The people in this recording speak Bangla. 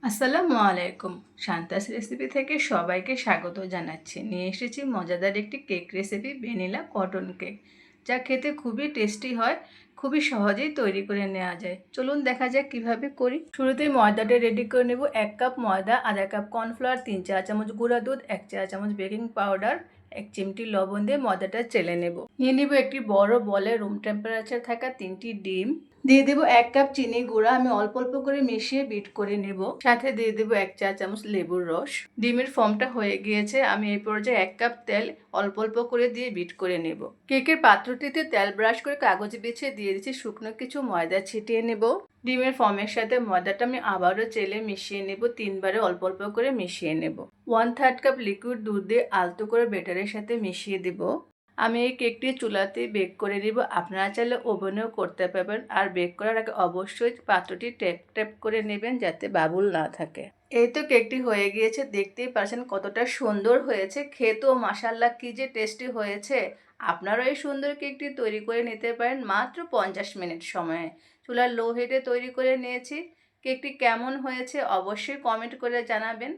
আসসালামু আলাইকুম। শান্তাস রেসিপি থেকে সবাইকে স্বাগত জানাচ্ছি। নিয়ে এসেছি মজাদার একটি cake recipe, vanilla cotton cake, যা খেতে খুবই টেস্টি হয়। খুবই সহজেই তৈরি করে নেওয়া যায়। চলুন দেখা যাক কিভাবে করি। শুরুতেই ময়দাটা রেডি করে নেব। 1 কাপ ময়দা, আধা কাপ কর্নফ্লাওয়ার, 3 চা চামচ গুঁড়া দুধ, 1 চা চামচ বেকিং পাউডার, 1 চিমটি লবণ দিয়ে ময়দাটা চেলে নেব। নিয়ে নেব একটি বড় বলে রুম টেম্পারেচার থাকা 3টি ডিম। দিয়ে দেবো 1 কাপ চিনি গুঁড়া, আমি অল্প অল্প করে মিশিয়ে বিট করে নেব। সাথে দিয়ে দেবো 1 চা চামচ লেবুর রস। ডিমের ফর্মটা হয়ে গিয়েছে। আমি এই পর্যায়ে 1 কাপ তেল অল্প অল্প করে দিয়ে বিট করে নেব। কেকের পাত্রটিতে তেল ব্রাশ করে কাগজ বিছিয়ে দিয়ে দিচ্ছি শুকনো কিছু ময়দা ছিটিয়ে নেব। ডিমের ফর্মের সাথে ময়দাটা আমি আবারও চেলে মিশিয়ে নেব। 3বারে অল্প অল্প করে মিশিয়ে নেব। 1/3 কাপ লিকুইড দুধ দিয়ে আলতো করে ব্যাটারের সাথে মিশিয়ে দেব। আমি এই কেকটি চুলাতে বেক করে নিব। আপনারা চাইলে ওভেনেও করতে পারবেন। আর বেক করার আগে অবশ্যই পাত্রটি ট্যাপ ট্যাপ করে নেবেন যাতে বাবুল না থাকে। এই তো কেকটি হয়ে গিয়েছে, দেখতেই পাচ্ছেন কতটা সুন্দর হয়েছে। খেতেও মাশাআল্লাহ কি যে টেস্টি হয়েছে। আপনারাও এই সুন্দর কেকটি তৈরি করে নিতে পারেন মাত্র 50 মিনিট সময়ে। চুলার লো হিটে তৈরি করে নিয়েছি। কেকটি কেমন হয়েছে অবশ্যই কমেন্ট করে জানাবেন।